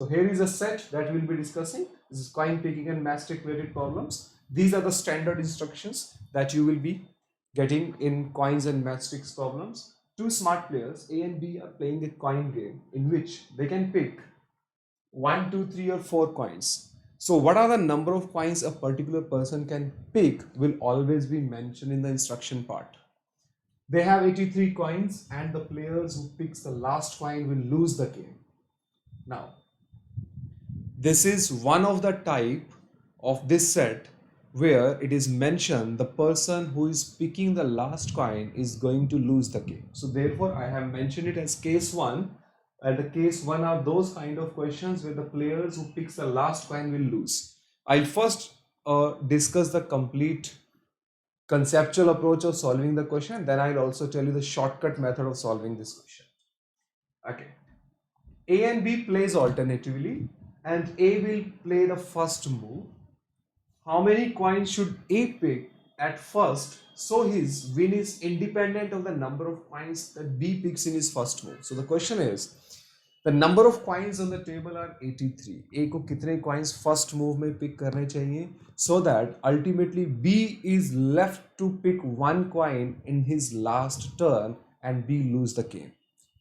So here is a set that we'll be discussing. This is coin picking and matchstick related problems. These are the standard instructions that you will be getting in coins and matchsticks problems. Two smart players, A and B, are playing a coin game in which they can pick 1, 2, 3 or 4 coins. So what are the number of coins a particular person can pick will always be mentioned in the instruction part. They have 83 coins and the players who picks the last coin will lose the game. Now, this is one of the type of this set where it is mentioned the person who is picking the last coin is going to lose the game. So therefore I have mentioned it as case 1. And the case 1 are those kind of questions where the players who picks the last coin will lose. I'll first discuss the complete conceptual approach of solving the question. Then I'll also tell you the shortcut method of solving this question. Okay. A and B plays alternatively and A will play the first move. How many coins should A pick at first so his win is independent of the number of coins that B picks in his first move? So the question is, the number of coins on the table are 83. A को कितने coins first move में pick करने चाहिए so that ultimately B is left to pick one coin in his last turn and B lose the game,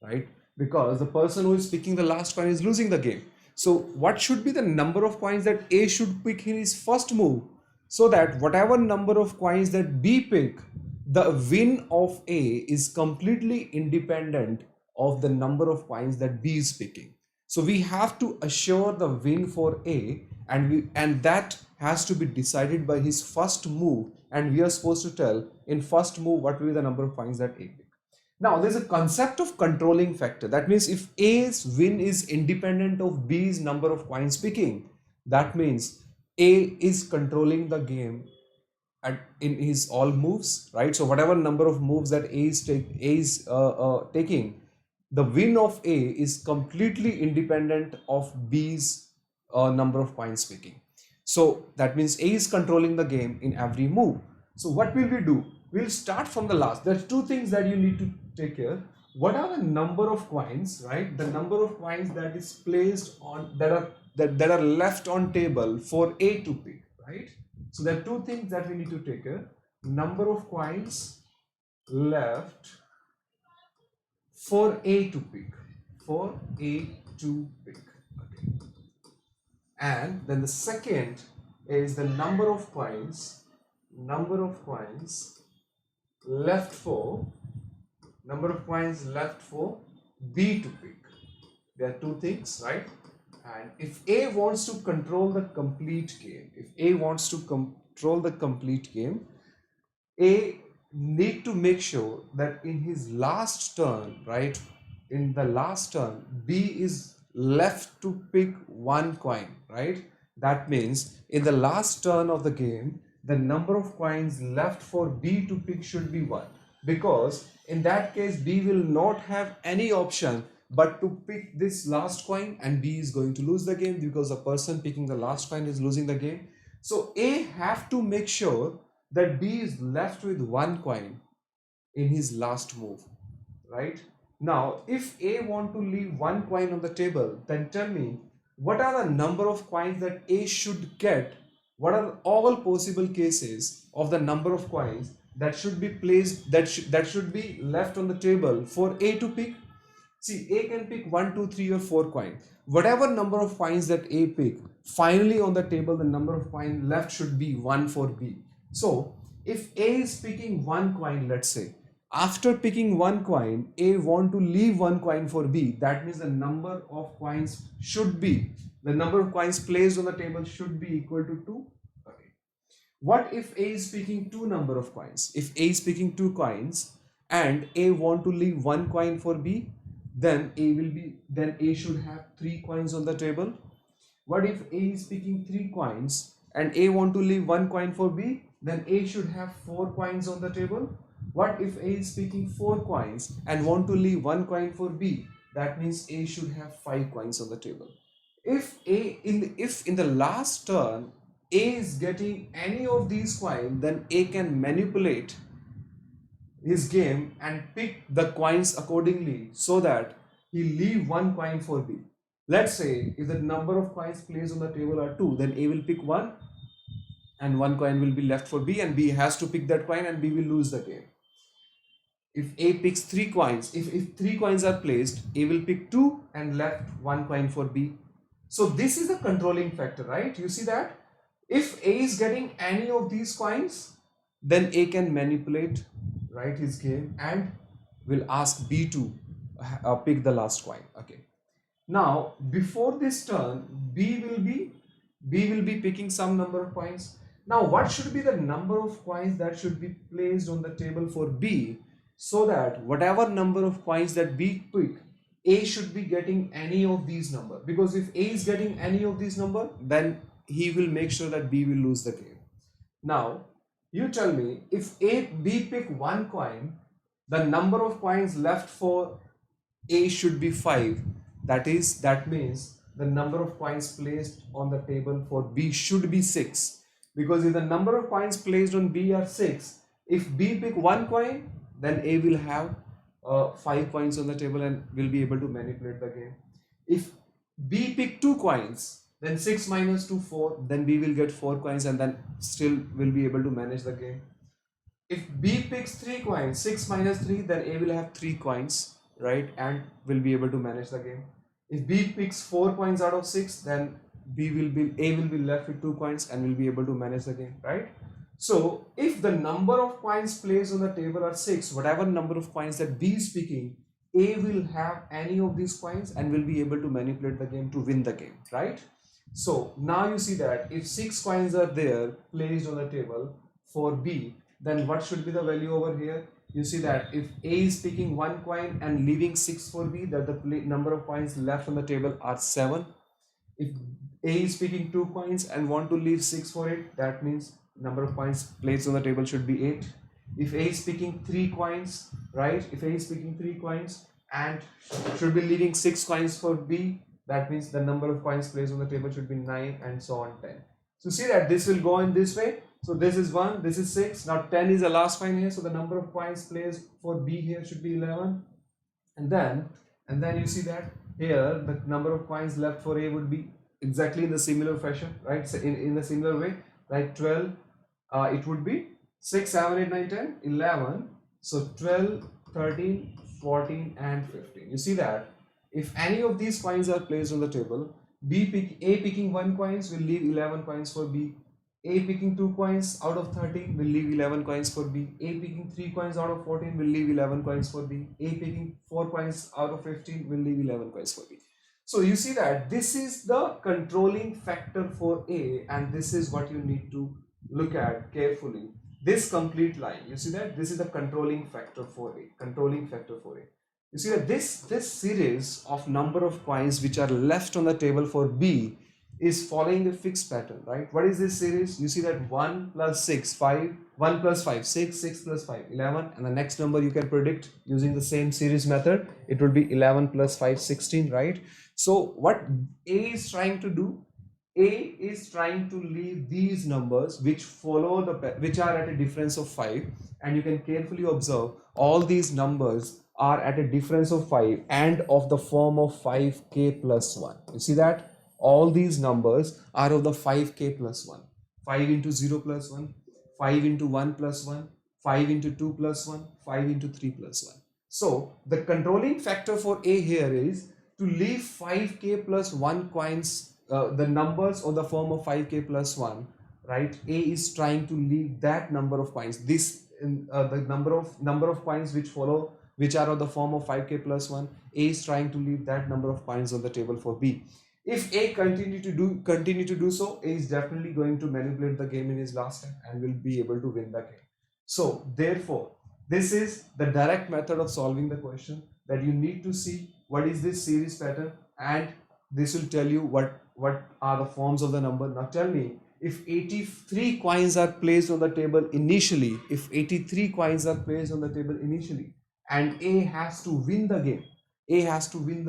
right? Because the person who is picking the last coin is losing the game. So what should be the number of coins that A should pick in his first move so that whatever number of coins that B pick, the win of A is completely independent of the number of coins that B is picking. So we have to assure the win for A and that has to be decided by his first move, and we are supposed to tell in first move what will be the number of coins that A pick. Now there's a concept of controlling factor. That means if A's win is independent of B's number of coins picking, that means A is controlling the game in his all moves, right? So whatever number of moves that A is taking, the win of A is completely independent of B's number of coins picking. So that means A is controlling the game in every move. So what will we do? We'll start from the last. There's two things that you need to take care. What are the number of coins, right? The number of coins that is placed on that are left on table for A to pick, right? So there are two things that we need to take care. Number of coins left for A to pick. For A to pick. Okay. And then the second is the number of coins left for B to pick. There are two things, right? And if A wants to control the complete game, A need to make sure that in his last turn, right? In the last turn, B is left to pick one coin, right? That means in the last turn of the game, the number of coins left for B to pick should be 1, because in that case B will not have any option but to pick this last coin, and B is going to lose the game because the person picking the last coin is losing the game. So A have to make sure that B is left with one coin in his last move, right? Now if A want to leave one coin on the table, then tell me what are the number of coins that A should get. What are all possible cases of the number of coins that should be placed, that should be left on the table for A to pick? See, A can pick 1, 2, 3 or 4 coins. Whatever number of coins that A pick, finally on the table the number of coins left should be 1 for B. So if A is picking one coin, let's say, after picking one coin, A want to leave one coin for B. That means the number of coins should be, the number of coins placed on the table should be equal to 2. Okay. What if A is picking two number of coins? If A is picking 2 coins and A want to leave one coin for B, then A should have 3 coins on the table. What if A is picking 3 coins and A want to leave one coin for B? Then A should have 4 coins on the table. What if A is picking 4 coins and want to leave one coin for B? That means A should have 5 coins on the table. If in the last turn A is getting any of these coins, then A can manipulate his game and pick the coins accordingly so that he leave one coin for B. Let's say if the number of coins placed on the table are 2, then A will pick 1 and 1 coin will be left for B, and B has to pick that coin and B will lose the game. If A picks 3 coins, if 3 coins are placed, A will pick 2 and left 1 coin for B. So this is the controlling factor, right? You see that? If A is getting any of these coins, then A can manipulate, right, his game and will ask B to pick the last coin. Okay. Now, before this turn, B will be picking some number of coins. Now, what should be the number of coins that should be placed on the table for B, so that whatever number of coins that B pick, A should be getting any of these number. Because if A is getting any of these number, then he will make sure that B will lose the game. Now, you tell me, if B pick 1 coin, the number of coins left for A should be 5. That means the number of coins placed on the table for B should be 6. Because if the number of coins placed on B are 6, if B pick 1 coin, then A will have 5 coins on the table and will be able to manipulate the game. If B pick 2 coins, then 6 minus 2, 4, then B will get 4 coins and then still will be able to manage the game. If B picks 3 coins, 6 minus 3, then A will have 3 coins, right, and will be able to manage the game. If B picks 4 coins out of 6, then A will be left with 2 coins and will be able to manage the game, right? So if the number of coins placed on the table are 6, whatever number of coins that B is picking, A will have any of these coins and will be able to manipulate the game to win the game, right? So now you see that if 6 coins are there placed on the table for B, then what should be the value over here? You see that if A is picking 1 coin and leaving 6 for B, that the number of coins left on the table are 7. If A is picking 2 coins and want to leave 6 for it, that means number of coins placed on the table should be 8. If A is picking 3 coins, right? If A is picking 3 coins and should be leaving 6 coins for B, that means the number of coins placed on the table should be 9 and so on 10. So see that this will go in this way. So this is 1, this is 6. Now 10 is the last coin here. So the number of coins placed for B here should be 11. And then you see that here the number of coins left for A would be exactly in the similar fashion, right? So in the similar way, like 12, it would be 6, 7, 8, 9, 10, 11. So 12, 13, 14 and 15. You see that if any of these coins are placed on the table, A picking 1 coins will leave 11 coins for B. A picking 2 coins out of 13 will leave 11 coins for B. A picking 3 coins out of 14 will leave 11 coins for B. A picking 4 coins out of 15 will leave 11 coins for B. So you see that this is the controlling factor for A, and this is what you need to look at carefully. This complete line, you see that this is the controlling factor for A. Controlling factor for A. You see that this series of number of coins which are left on the table for B is following a fixed pattern, right? What is this series? You see that 1 plus 6, 5, 1 plus 5, 6, 6 plus 5, 11, and the next number you can predict using the same series method. It will be 11 plus 5, 16, right? So what A is trying to do? A is trying to leave these numbers which follow which are at a difference of 5, and you can carefully observe all these numbers are at a difference of 5 and of the form of 5k plus 1. You see that all these numbers are of the 5k plus 1. 5 into 0 plus 1, 5 into 1 plus 1, 5 into 2 plus 1, 5 into 3 plus 1. So the controlling factor for A here is to leave 5k plus 1 coins, the numbers of the form of 5k plus 1, right? A is trying to leave that number of coins, the number of coins which follow, which are of the form of 5k plus 1. A is trying to leave that number of coins on the table for B. If A continue to do so, A is definitely going to manipulate the game in his last step and will be able to win the game. So therefore, this is the direct method of solving the question, that you need to see what is this series pattern, and this will tell you what are the forms of the number. Now tell me, if 83 coins are placed on the table initially, and A has to win the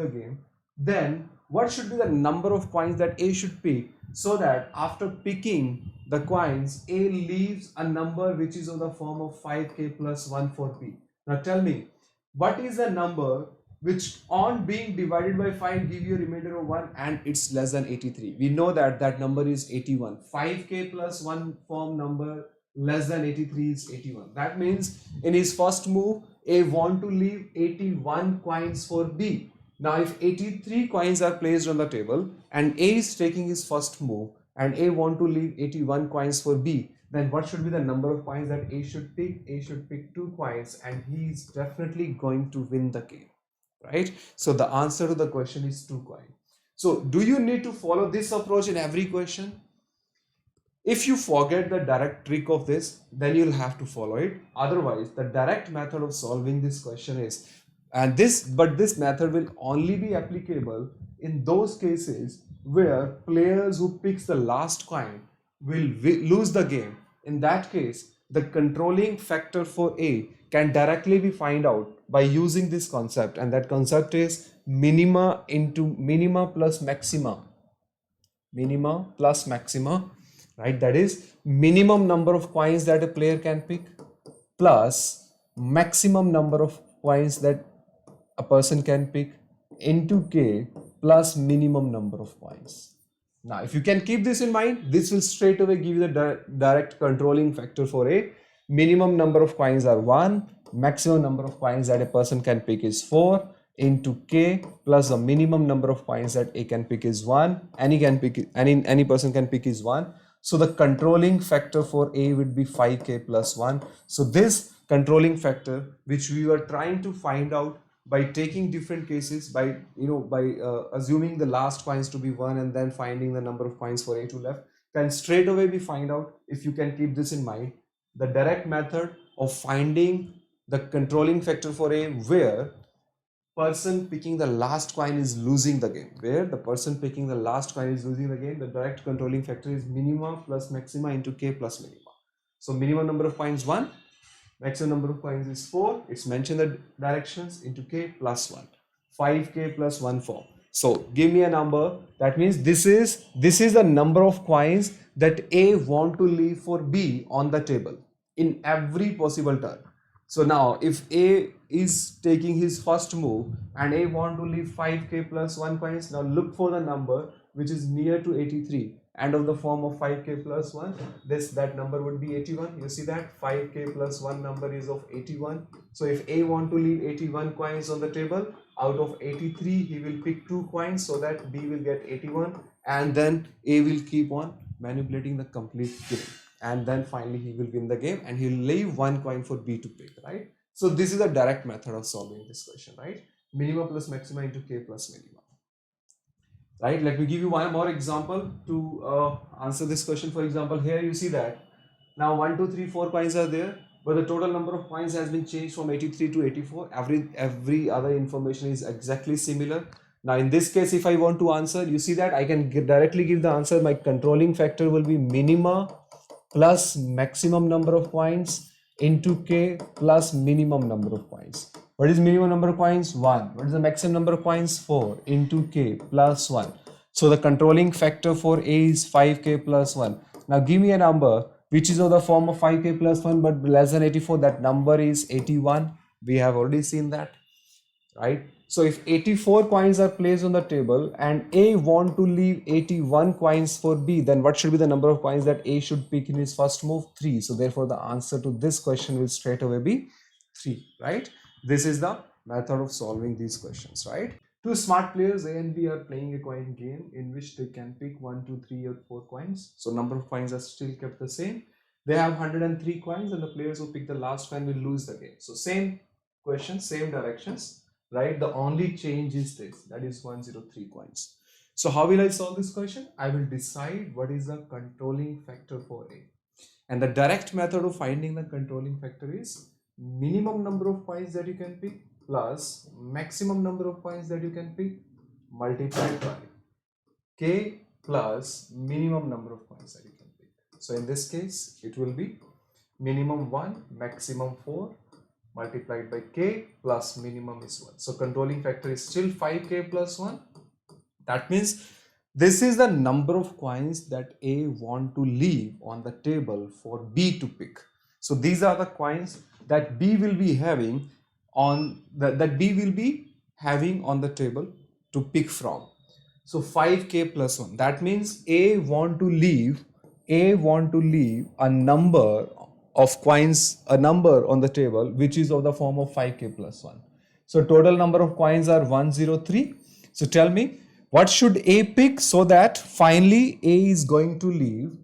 game, then what should be the number of coins that A should pick, so that after picking the coins, A leaves a number which is of the form of 5k plus 1 for B. Now tell me, what is the number which on being divided by 5 give you a remainder of 1 and it's less than 83. We know that that number is 81. 5k plus 1 form number less than 83 is 81. That means in his first move, A want to leave 81 coins for B. Now if 83 coins are placed on the table and A is taking his first move and A want to leave 81 coins for B, then what should be the number of coins that A should pick? A should pick 2 coins and he is definitely going to win the game, right? So the answer to the question is 2 coins. So do you need to follow this approach in every question? If you forget the direct trick of this, then you'll have to follow it. Otherwise, the direct method of solving this question is, but this method will only be applicable in those cases where players who picks the last coin will lose the game. In that case, the controlling factor for A can directly be found out by using this concept, and that concept is minima plus maxima. Minima plus maxima, right? That is minimum number of coins that a player can pick plus maximum number of coins that a person can pick into K plus minimum number of coins. Now, if you can keep this in mind, this will straight away give you the direct controlling factor for A. Minimum number of coins are 1, maximum number of coins that a person can pick is 4 into K plus the minimum number of coins that A can pick is 1. Any person can pick is 1. So the controlling factor for A would be 5K plus 1. So this controlling factor, which we were trying to find out by taking different cases, by assuming the last coins to be 1 and then finding the number of coins for A to left, can straight away be find out if you can keep this in mind. The direct method of finding the controlling factor for A where person picking the last coin is losing the game. Where the person picking the last coin is losing the game, the direct controlling factor is minima plus maxima into K plus minima. So minimum number of coins 1, maximum number of coins is 4. It's mentioned the directions into K plus 1. 5K plus 1 form. So give me a number. That means this is the number of coins that A want to leave for B on the table in every possible turn. So now if A is taking his first move and A want to leave 5K plus 1 coins, now look for the number which is near to 83 and of the form of 5K plus 1, that number would be 81. You see that 5K plus 1 number is of 81. So if A want to leave 81 coins on the table, out of 83 he will pick 2 coins so that B will get 81, and then A will keep on manipulating the complete game, and then finally he will win the game and he will leave 1 coin for B to pick, right? So this is a direct method of solving this question, right? Minima plus maxima into K plus minima. Right, let me give you one more example to answer this question. For example, here you see that now 1, 2, 3, 4 coins are there, but the total number of coins has been changed from 83 to 84. Every other information is exactly similar. Now in this case, if I want to answer, you see that I can directly give the answer. My controlling factor will be minima plus maximum number of coins into K plus minimum number of coins. What is minimum number of coins? 1. What is the maximum number of coins? 4 into K plus 1. So the controlling factor for A is 5K plus 1. Now give me a number which is of the form of 5K plus 1 but less than 84. That number is 81. We have already seen that, right? So if 84 coins are placed on the table and A want to leave 81 coins for B, then what should be the number of coins that A should pick in his first move? 3. So therefore the answer to this question will straight away be 3, right? This is the method of solving these questions, right? Two smart players A and B are playing a coin game in which they can pick 1, 2, 3 or 4 coins. So number of coins are still kept the same. They have 103 coins and the players who pick the last coin will lose the game. So same question, same directions, right? The only change is this, that is 103 coins. So how will I solve this question? I will decide what is the controlling factor for A. And the direct method of finding the controlling factor is minimum number of coins that you can pick plus maximum number of coins that you can pick multiplied by K plus minimum number of coins that you can pick. So in this case, it will be minimum 1, maximum 4 multiplied by K plus minimum is 1. So controlling factor is still 5K plus 1. That means this is the number of coins that A want to leave on the table for B to pick. So these are the coins that B will be having on that B will be having on the table to pick from. So 5k plus 1. That means A want to leave a number of coins, a number on the table which is of the form of 5k plus 1. So total number of coins are 103. So tell me, what should A pick so that finally A is going to leave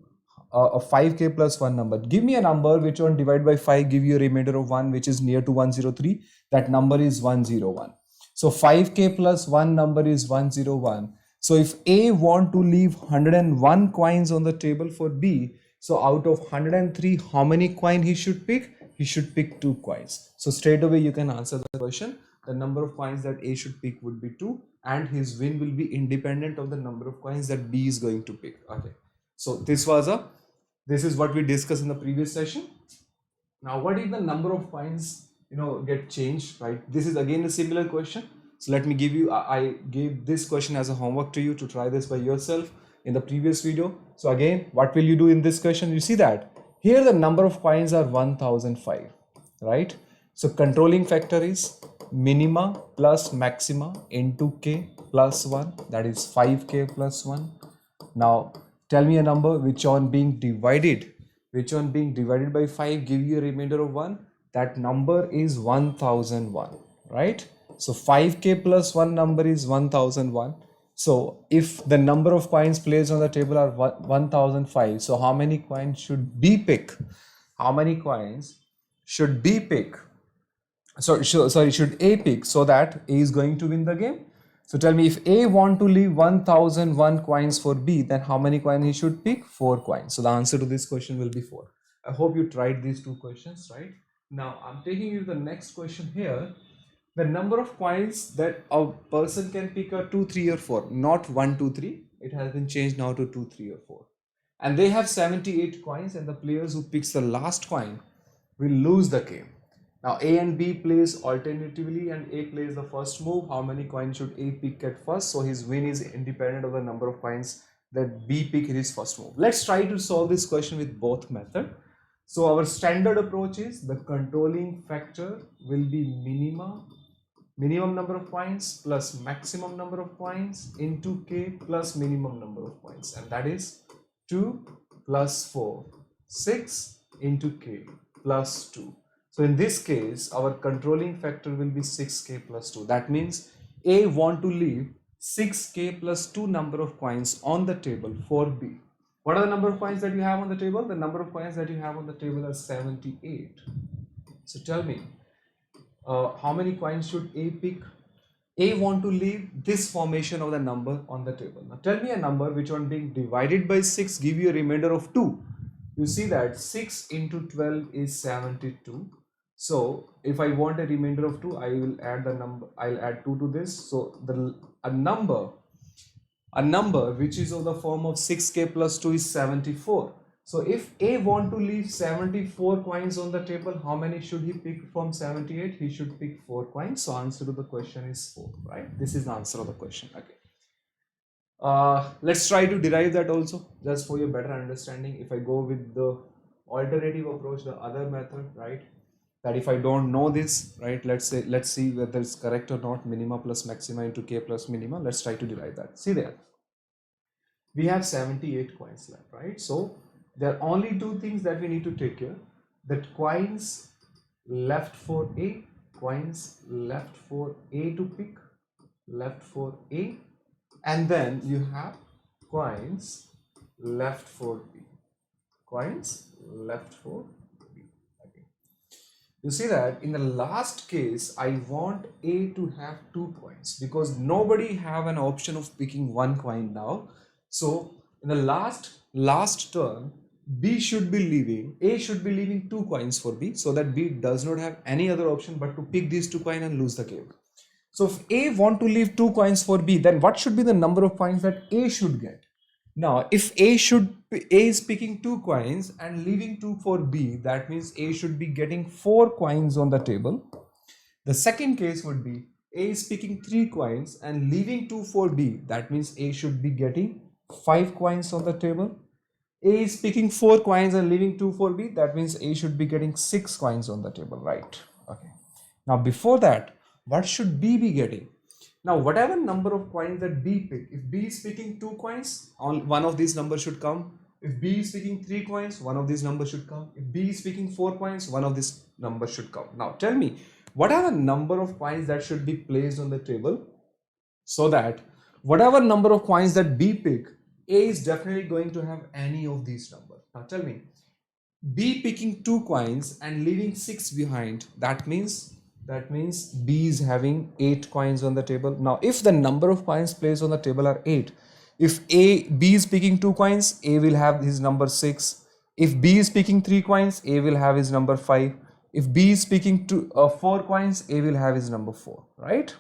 a 5k plus 1 number. Give me a number which one divided by 5 give you a remainder of 1 which is near to 103. That number is 101. So 5k plus 1 number is 101. So if A want to leave 101 coins on the table for B, so out of 103, how many coin he should pick? He should pick 2 coins. So straight away you can answer the question. The number of coins that A should pick would be 2 and his win will be independent of the number of coins that B is going to pick. Okay. So this is what we discussed in the previous session. Now what if the number of coins get changed, right? This is again a similar question. So let me give you, I gave this question as a homework to you to try this by yourself in the previous video. So again, what will you do in this question? You see that here the number of coins are 1005, right? So controlling factor is minima plus maxima into k plus 1, that is 5k plus 1. Now tell me a number which on being divided by 5 give you a remainder of 1. That number is 1001, right? So 5k plus 1 number is 1001. So if the number of coins placed on the table are 1005, so how many coins should B pick? How many coins should B pick? Should A pick so that A is going to win the game? So tell me, if A want to leave 1001 coins for B, then how many coins he should pick? 4 coins. So the answer to this question will be 4. I hope you tried these 2 questions, right? Now I'm taking you to the next question here. The number of coins that a person can pick are 2, 3 or 4, not 1, 2, 3. It has been changed now to 2, 3 or 4. And they have 78 coins and the players who picks the last coin will lose the game. Now A and B plays alternatively and A plays the first move. How many coins should A pick at first? So his win is independent of the number of coins that B pick in his first move. Let's try to solve this question with both methods. So our standard approach is the controlling factor will be minimum number of coins plus maximum number of coins into k plus minimum number of coins, and that is 2 plus 4, 6 into k plus 2. So in this case our controlling factor will be 6k plus 2. That means A want to leave 6k plus 2 number of coins on the table for B. What are the number of coins that you have on the table? The number of coins that you have on the table are 78. So tell me, how many coins should A pick? A want to leave this formation of the number on the table. Now tell me a number which on being divided by 6 give you a remainder of 2. You see that 6 into 12 is 72. So if I want a remainder of 2, I will add the number, I'll add 2 to this. So a number which is of the form of 6k plus 2 is 74. So if A want to leave 74 coins on the table, how many should he pick from 78? He should pick 4 coins. So answer to the question is 4, right? This is the answer of the question. Okay. Let's try to derive that also, just for your better understanding. If I go with the alternative approach, the other method, right? That if I don't know this, right? Let's see whether it's correct or not. Minima plus maxima into k plus minima. Let's try to derive that. See there. We have 78 coins left, right? So there are only 2 things that we need to take care. That coins left for A, coins left for A to pick, left for A, and then you have coins left for B, coins left for B. Okay. You see that in the last case, I want A to have 2 coins because nobody have an option of picking 1 coin now. So in the last turn, A should be leaving 2 coins for B, so that B does not have any other option but to pick these 2 coins and lose the game. So if A want to leave 2 coins for B, then what should be the number of coins that A should get? Now, if A is picking 2 coins and leaving 2 for B, that means A should be getting 4 coins on the table. The second case would be A is picking 3 coins and leaving 2 for B. That means A should be getting 5 coins on the table. A is picking 4 coins and leaving 2 for B. That means A should be getting 6 coins on the table, right? Okay. Now before that, what should B be getting? Now, whatever number of coins that B pick, if B is picking 2 coins, one of these numbers should come. If B is picking 3 coins, one of these numbers should come. If B is picking 4 coins, one of these numbers should come. Now, tell me, what are the number of coins that should be placed on the table so that whatever number of coins that B pick, A is definitely going to have any of these numbers. Now, tell me, B picking 2 coins and leaving 6 behind, that means B is having 8 coins on the table. Now, if the number of coins placed on the table are 8, if B is picking 2 coins, A will have his number 6. If B is picking 3 coins, A will have his number 5. If B is picking 4 coins, A will have his number 4, right?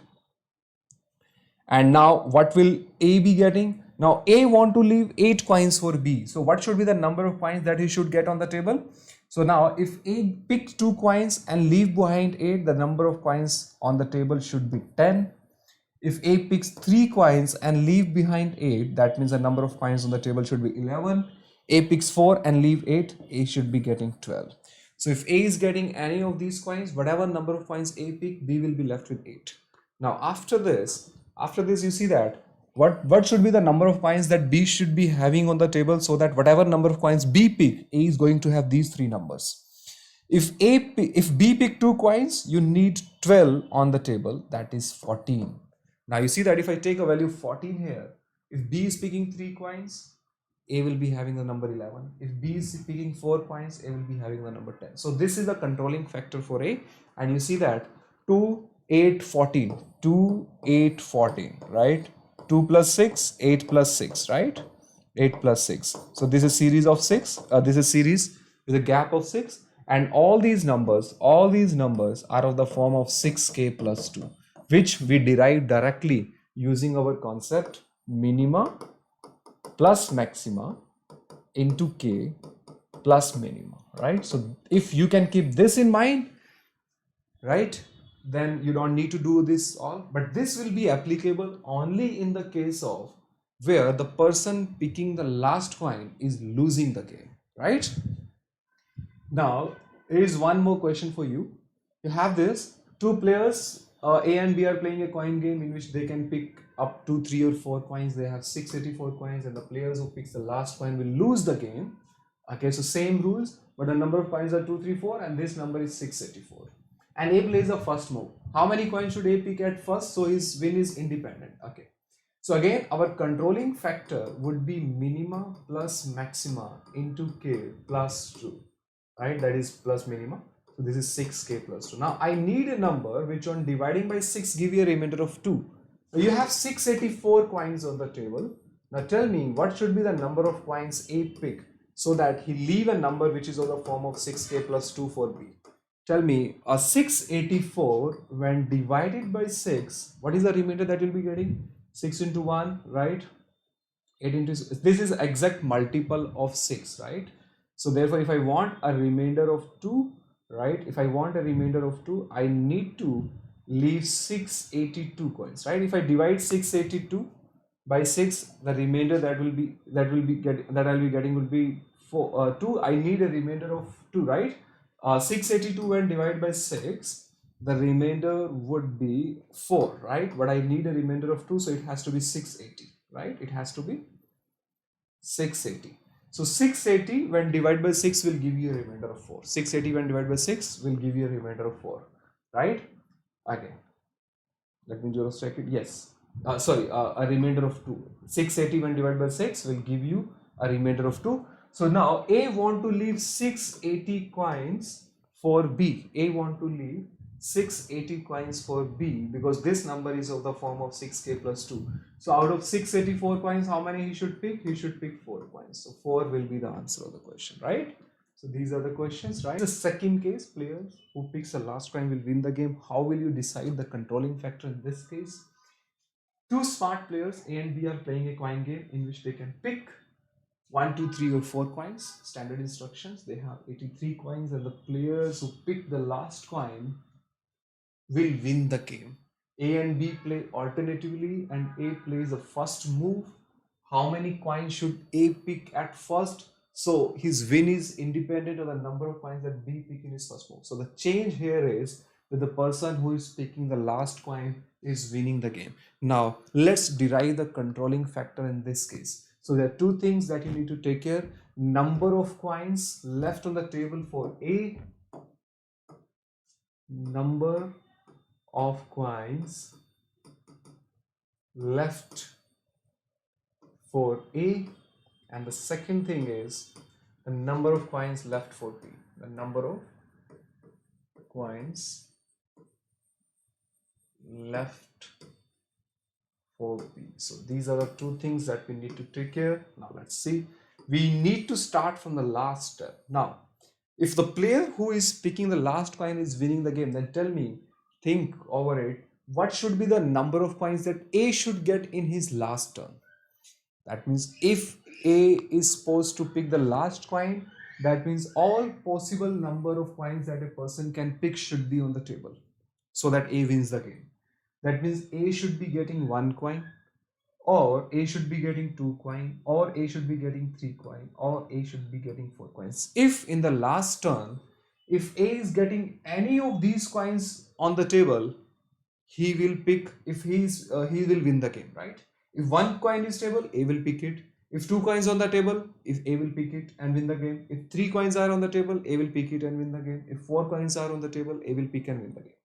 And now what will A be getting? Now A want to leave 8 coins for B. So what should be the number of coins that he should get on the table? So now if A picks 2 coins and leave behind 8, the number of coins on the table should be 10. If A picks 3 coins and leave behind 8, that means the number of coins on the table should be 11. A picks 4 and leave 8, A should be getting 12. So if A is getting any of these coins, whatever number of coins A pick, B will be left with 8. Now after this you see that what should be the number of coins that B should be having on the table, so that whatever number of coins B pick, A is going to have these 3 numbers. If B pick 2 coins, you need 12 on the table, that is 14. Now you see that if I take a value 14 here, if B is picking 3 coins, A will be having the number 11. If B is picking 4 coins, A will be having the number 10. So this is the controlling factor for A, and you see that 2, 8, 14, 2, 8, 14, right? 2 plus 6, 8 plus 6, right? 8 plus 6. So this is series of 6. This is series with a gap of 6. And all these numbers are of the form of 6k plus 2, which we derive directly using our concept minima plus maxima into k plus minima, right? So if you can keep this in mind, right, then you don't need to do this all, but this will be applicable only in the case of where the person picking the last coin is losing the game, right? Now here is one more question for you. You have this, 2 players A and B are playing a coin game in which they can pick up to 3 or 4 coins. They have 684 coins, and the players who picks the last coin will lose the game. Okay, so same rules, but the number of coins are 2, 3, 4, and this number is 684. And A plays the first move. How many coins should A pick at first so his win is independent? Okay, so again our controlling factor would be minima plus maxima into k plus 2, right? That is plus minima. So this is 6k plus 2. Now I need a number which on dividing by 6 give you a remainder of 2. So you have 684 coins on the table. Now tell me, what should be the number of coins A pick so that he leave a number which is of the form of 6k plus 2 for B? Tell me, a 684 when divided by 6, what is the remainder that you'll be getting? 6 into 1, right? 8 into 6. This is exact multiple of 6, right? So therefore, if I want a remainder of 2, right? If I want a remainder of 2, I need to leave 682 coins, right? If I divide 682 by 6, the remainder that I'll be getting will be 2. I need a remainder of 2, right? 682 when divided by 6, the remainder would be 4, right? But I need a remainder of 2, so it has to be 680, right? It has to be 680. So 680 when divided by 6 will give you a remainder of 4. 680 when divided by 6 will give you a remainder of 4, right? Okay, let me just check it. Yes, a remainder of 2. 680 when divided by 6 will give you a remainder of 2. So now A want to leave 680 coins for B. A want to leave 680 coins for B because this number is of the form of 6k plus 2. So out of 684 coins, how many he should pick? He should pick 4 coins. So 4 will be the answer of the question, right? So these are the questions, right? The second case, players who picks the last coin will win the game. How will you decide the controlling factor in this case? 2 smart players, A and B, are playing a coin game in which they can pick 1, 2, 3 or 4 coins, standard instructions. They have 83 coins, and the players who pick the last coin will win the game. A and B play alternatively, and A plays the first move. How many coins should A pick at first? So his win is independent of the number of coins that B pick in his first move. So the change here is where the person who is picking the last coin is winning the game. Now let's derive the controlling factor in this case. So there are two things that you need to take care: number of coins left on the table for A, number of coins left for A, and the second thing is the number of coins left for B. The number of coins left for B. So these are the two things that we need to take care. Now let's see. We need to start from the last step. Now, if the player who is picking the last coin is winning the game, then tell me, think over it, what should be the number of coins that A should get in his last turn? That means if A is supposed to pick the last coin, that means all possible number of coins that a person can pick should be on the table so that A wins the game. That means A should be getting 1 coin, or A should be getting 2 coin, or A should be getting 3 coin, or A should be getting 4 coins. If in the last turn, if A is getting any of these coins on the table, he will pick, if he will win the game, right? If 1 coin is table, A will pick it. If 2 coins on the table, if A will pick it and win the game. If 3 coins are on the table, A will pick it and win the game. If 4 coins are on the table, A will pick and win the game.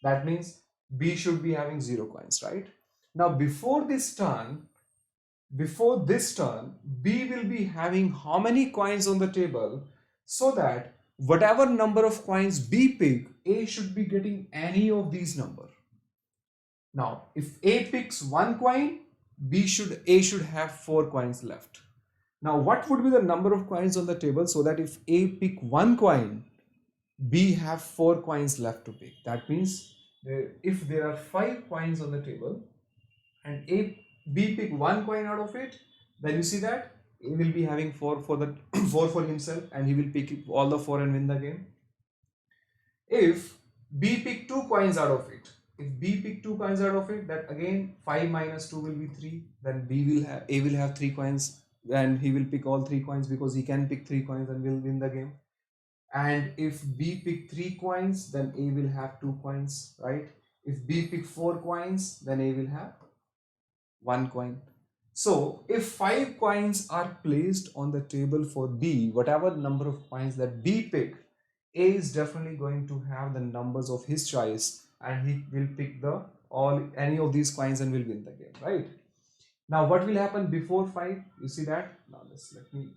That means B should be having 0 coins, right? Now before this turn, B will be having how many coins on the table, so that whatever number of coins B pick, A should be getting any of these number. Now if A picks 1 coin, A should have 4 coins left. Now what would be the number of coins on the table, so that if A pick 1 coin, B have 4 coins left to pick? That means if there are 5 coins on the table and B pick 1 coin out of it, then you see that A will be having 4 for the 4 for himself, and he will pick all the 4 and win the game. If B pick 2 coins out of it, that again 5 minus 2 will be 3. Then A will have 3 coins, and he will pick all 3 coins because he can pick 3 coins and will win the game. And if B pick 3 coins, then A will have 2 coins, right? If B pick 4 coins, then A will have 1 coin. So if 5 coins are placed on the table for B, whatever number of coins that B pick, A is definitely going to have the numbers of his choice, and he will pick any of these coins and will win the game, right? Now what will happen before 5? You see that? Now let me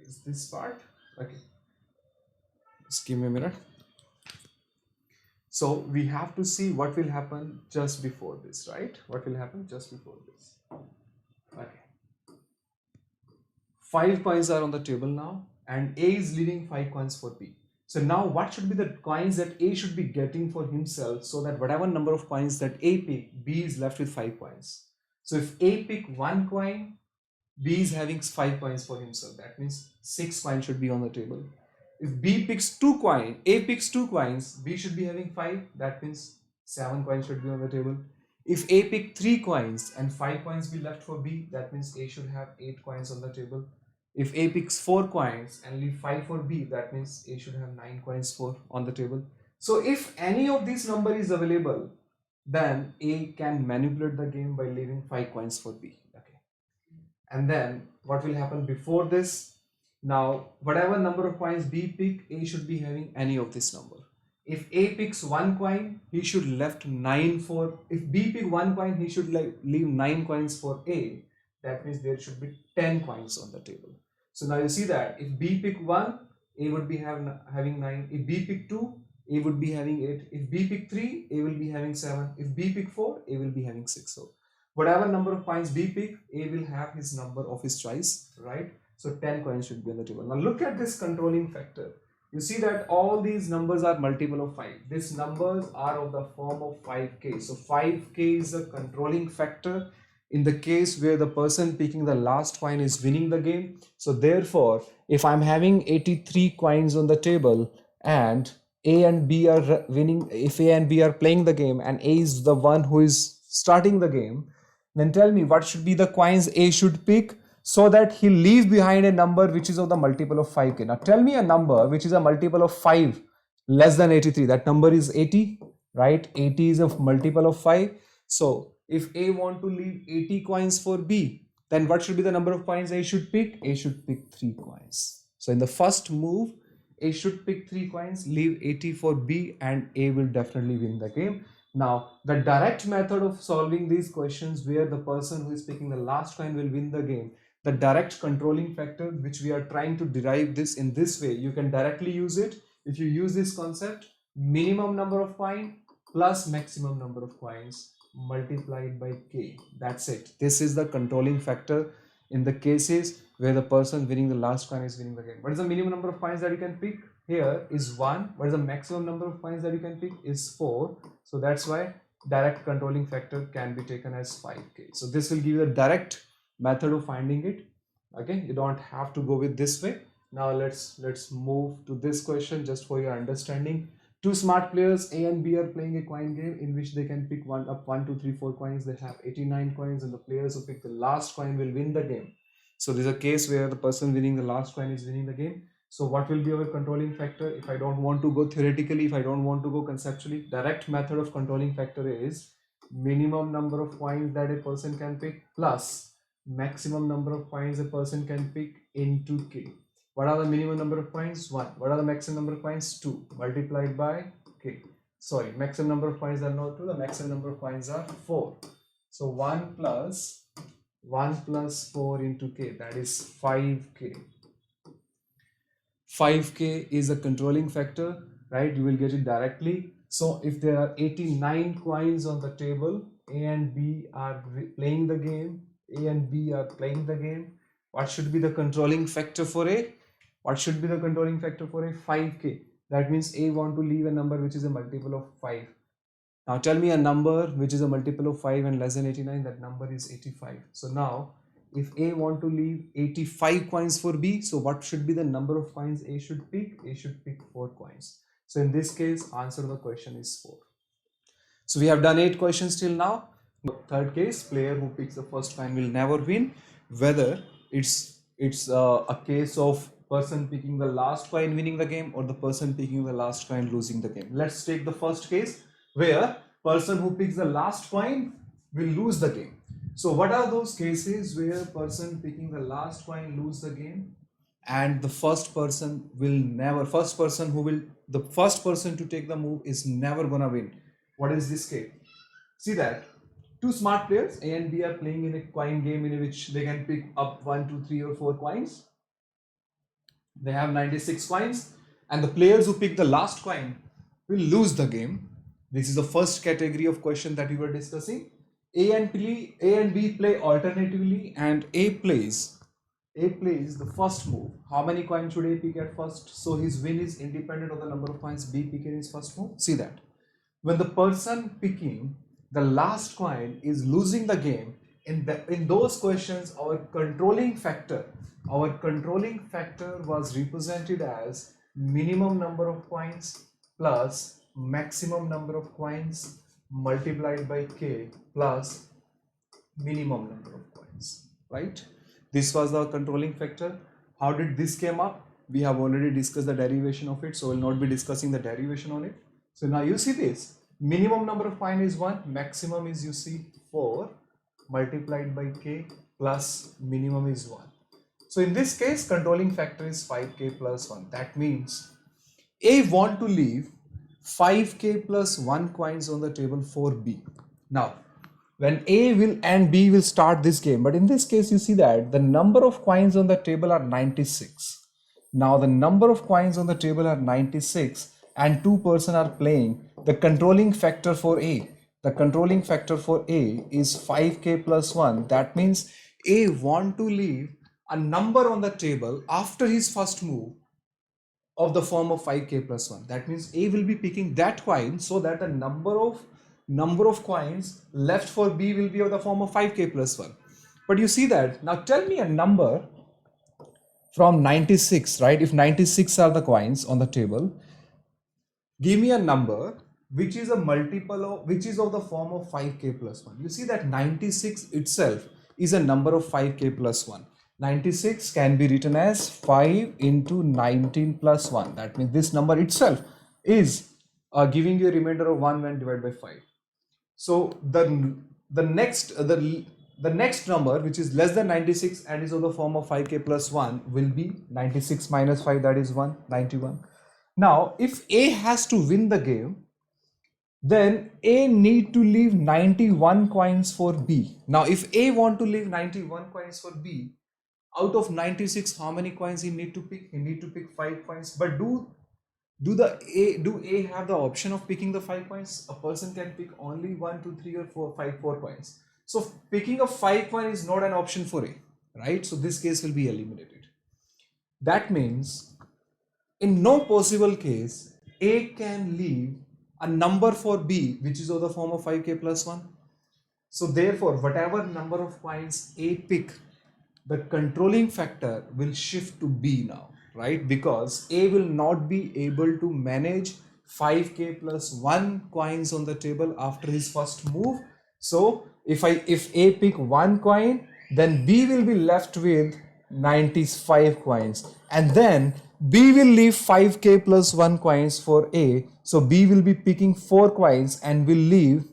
is this part. Okay, just give me a minute. So we have to see what will happen just before this, right? What will happen just before this? Okay, 5 coins are on the table now, and A is leaving 5 coins for B. So now what should be the coins that A should be getting for himself, so that whatever number of coins that A pick, B is left with 5 coins. So if A pick 1 coin, B is having 5 coins for himself. That means 6 coins should be on the table. If B picks 2 coins, A picks 2 coins, B should be having 5. That means 7 coins should be on the table. If A pick 3 coins and 5 coins be left for B, that means A should have 8 coins on the table. If A picks 4 coins and leave 5 for B, that means A should have 9 coins on the table. So if any of these number is available, then A can manipulate the game by leaving 5 coins for B. Okay. And then what will happen before this? Now whatever number of coins B pick, A should be having any of this number. If A picks 1 coin, he should left 9 for, if B pick 1 coin, he should leave 9 coins for A. That means there should be 10 coins on the table. So now you see that if B pick 1, A would be having 9. If B pick 2, A would be having 8. If B pick 3, A will be having 7. If B pick 4, A will be having 6. So whatever number of coins B pick, A will have his number of his choice, right? So 10 coins should be on the table. Now look at this controlling factor. You see that all these numbers are multiple of 5. These numbers are of the form of 5k. So 5k is a controlling factor in the case where the person picking the last coin is winning the game. So therefore, if I'm having 83 coins on the table and A and B are winning, if A and B are playing the game and A is the one who is starting the game, then tell me what should be the coins A should pick, so that he leaves behind a number which is of the multiple of 5k. Now tell me a number which is a multiple of 5 less than 83. That number is 80, right? 80 is a multiple of 5. So if A want to leave 80 coins for B, then what should be the number of coins A should pick? A should pick 3 coins. So in the first move, A should pick 3 coins, leave 80 for B, and A will definitely win the game. Now, the direct method of solving these questions where the person who is picking the last coin will win the game, the direct controlling factor which we are trying to derive this in this way, you can directly use it. If you use this concept, minimum number of coins plus maximum number of coins multiplied by k. That's it. This is the controlling factor in the cases where the person winning the last coin is winning the game. What is the minimum number of coins that you can pick? Here is 1. What is the maximum number of coins that you can pick? Is 4. So that's why direct controlling factor can be taken as 5k. So this will give you the direct method of finding it. Okay, you don't have to go with this way. Now let's move to this question just for your understanding. Two smart players A and B are playing a coin game in which they can pick 1, 2, 3, 4 coins. They have 89 coins, and the players who pick the last coin will win the game. So this is a case where the person winning the last coin is winning the game. So what will be our controlling factor? If I don't want to go theoretically, if I don't want to go conceptually, direct method of controlling factor is minimum number of coins that a person can pick plus maximum number of coins a person can pick into k. What are the minimum number of coins? 1. What are the maximum number of coins? 2 multiplied by k. Sorry, maximum number of coins are not 2, the maximum number of coins are 4. So 1 plus 4 into k, that is 5k. 5k is a controlling factor, right? You will get it directly. So if there are 89 coins on the table, A and B are playing the game, A and B are playing the game, what should be the controlling factor for A? What should be the controlling factor for A? 5k. That means A want to leave a number which is a multiple of 5. Now tell me a number which is a multiple of 5 and less than 89. That number is 85. So now if A want to leave 85 coins for B, so what should be the number of coins A should pick? A should pick 4 coins. So in this case, answer to the question is 4. So we have done 8 questions till now. Third case, player who picks the first coin will never win. Whether it's a case of person picking the last coin winning the game or the person picking the last coin losing the game. Let's take the first case where person who picks the last coin will lose the game. So what are those cases where person picking the last coin lose the game and the first person to take the move is never gonna win? What is this case? See that two smart players A and B are playing in a coin game in which they can pick up 1, 2, 3 or 4 coins. They have 96 coins, and the players who pick the last coin will lose the game. This is the first category of question that we were discussing. A and B play alternatively, and A plays the first move. How many coins should A pick at first? So his win is independent of the number of coins B pick in his first move. See that. When the person picking the last coin is losing the game, in those questions our controlling factor was represented as minimum number of coins plus maximum number of coins multiplied by k plus minimum number of coins, right? This was the controlling factor. How did this came up? We have already discussed the derivation of it, so we'll not be discussing the derivation on it. So now you see this, minimum number of coin is 1, maximum is, you see, 4 multiplied by k plus minimum is 1. So in this case, controlling factor is 5k plus 1. That means A want to leave 5k plus 1 coins on the table for B. Now, when A will and B will start this game, but in this case, you see that the number of coins on the table are 96. Now, the number of coins on the table are 96 and 2 persons are playing. The controlling factor for A is 5k plus 1. That means A want to leave a number on the table after his first move of the form of 5k plus 1. That means A will be picking that coin so that the number of coins left for B will be of the form of 5k plus 1. But you see that. Now tell me a number from 96, right? If 96 are the coins on the table, give me a number which is a multiple of, which is of the form of 5k plus 1. You see that 96 itself is a number of 5k plus 1. 96 can be written as 5 into 19 plus 1. That means this number itself is giving you a remainder of 1 when divided by 5. So the next number, which is less than 96 and is of the form of 5k plus 1, will be 96 minus 5, that is 91. Now if A has to win the game, then A need to leave 91 coins for B. Now if A want to leave 91 coins for B, out of 96, how many coins he need to pick? He need to pick 5 coins. But do A have the option of picking the 5 coins? A person can pick only 1, 2, 3 or 4 coins. So picking a 5 coin is not an option for A, right? So this case will be eliminated. That means in no possible case A can leave a number for B which is of the form of 5k plus 1. So therefore whatever number of coins A pick, the controlling factor will shift to B now, right? Because A will not be able to manage 5k plus 1 coins on the table after his first move. So if A pick 1 coin, then B will be left with 95 coins, and then B will leave 5k plus 1 coins for A. So B will be picking 4 coins and will leave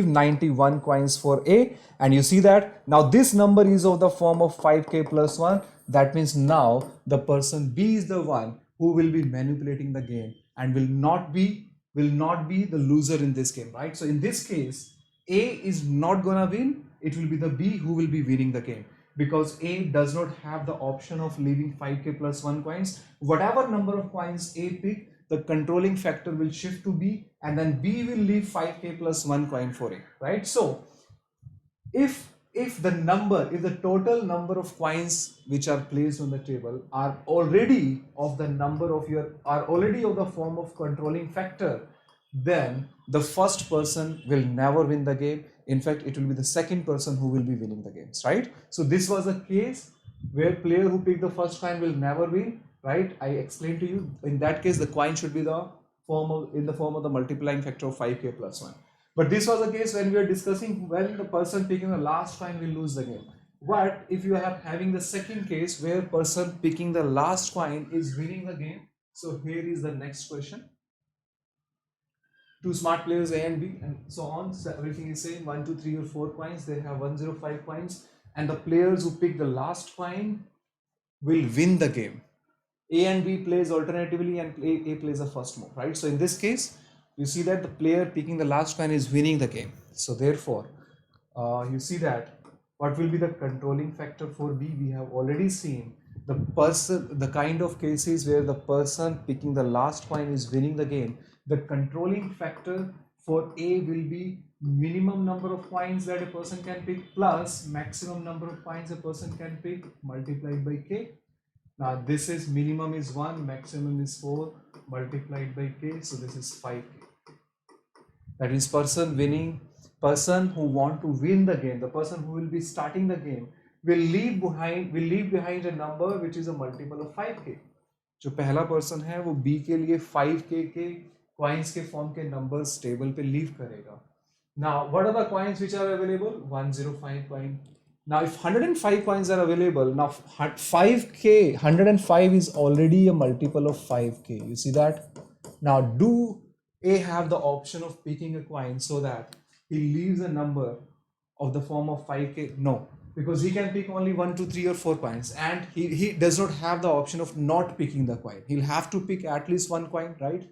91 coins for A. And you see that now this number is of the form of 5k plus 1. That means now the person B is the one who will be manipulating the game and will not be the loser in this game, right? So in this case A is not gonna win, it will be the B who will be winning the game, because A does not have the option of leaving 5k plus 1 coins. Whatever number of coins A pick, the controlling factor will shift to B, and then B will leave 5k plus 1 coin for A, right? So if the total number of coins which are placed on the table are already of the form of controlling factor, then the first person will never win the game. In fact, it will be the second person who will be winning the games, right? So this was a case where player who picked the first coin will never win, right? I explained to you, in that case the coin should be in the form of the multiplying factor of 5k plus 1. But this was a case when we are discussing when the person picking the last coin will lose the game. But if you are having the second case where person picking the last coin is winning the game, so here is the next question. Two smart players A and B and so on, so everything is same, 1, 2, 3 or 4 coins, they have 105 coins, and the players who pick the last coin will win the game. A and B plays alternatively and A plays the first move, right? So in this case you see that the player picking the last coin is winning the game. So therefore you see that what will be the controlling factor for B? We have already seen the kind of cases where the person picking the last coin is winning the game. The controlling factor for A will be minimum number of coins that a person can pick plus maximum number of coins a person can pick multiplied by K. Now this is minimum is 1, maximum is 4 multiplied by K, so this is 5K. That is person who want to win the game, the person who will be starting the game will leave behind a number which is a multiple of 5k. जो पहला person है वो B के लिए 5k के coins के form के numbers table पे leave करेगा. Now what are the coins which are available? 105 coin. Now if 105 coins are available, now 105 is already a multiple of 5k. You see that? Now do A have the option of picking a coin so that he leaves a number of the form of 5k? No, because he can pick only 1, 2, 3 or 4 coins, and he does not have the option of not picking the coin. He'll have to pick at least 1 coin, right?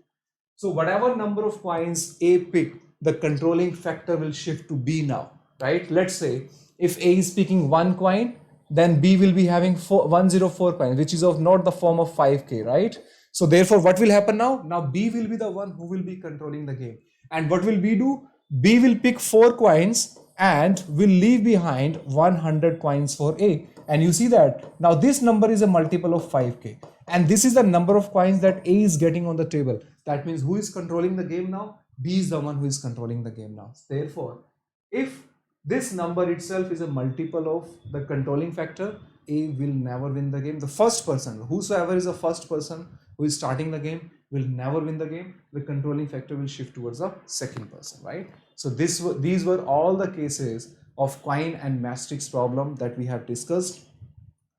So whatever number of coins A pick, the controlling factor will shift to B now, right? Let's say if A is picking 1 coin, then B will be having 104 coins, which is of not the form of 5k, right? So therefore what will happen now? Now B will be the one who will be controlling the game. And what will B do? B will pick 4 coins and will leave behind 100 coins for A. And you see that now this number is a multiple of 5k. And this is the number of coins that A is getting on the table. That means who is controlling the game now? B is the one who is controlling the game now. Therefore, if this number itself is a multiple of the controlling factor, A will never win the game. The first person, whosoever is the first person who is starting the game, will never win the game. The controlling factor will shift towards the second person, right? So these were all the cases of Quine and Maastricht's problem that we have discussed.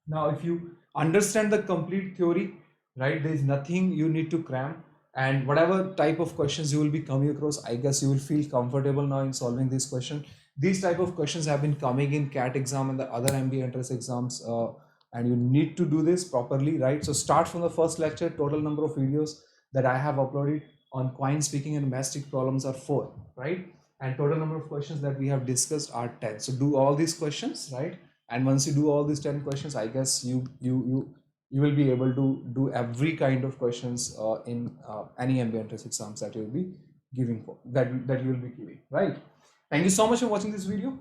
Now, if you understand the complete theory, right, there is nothing you need to cram, and whatever type of questions you will be coming across, I guess you will feel comfortable now in solving this question. These type of questions have been coming in CAT exam and the other MBA entrance exams, and you need to do this properly, right? So start from the first lecture. Total number of videos that I have uploaded on Quine speaking and Maastricht problems are 4, right? And total number of questions that we have discussed are 10. So do all these questions, right? And once you do all these 10 questions, I guess you will be able to do every kind of questions in any MBA entrance exams that you will be giving for, that you will be giving, right? Thank you so much for watching this video.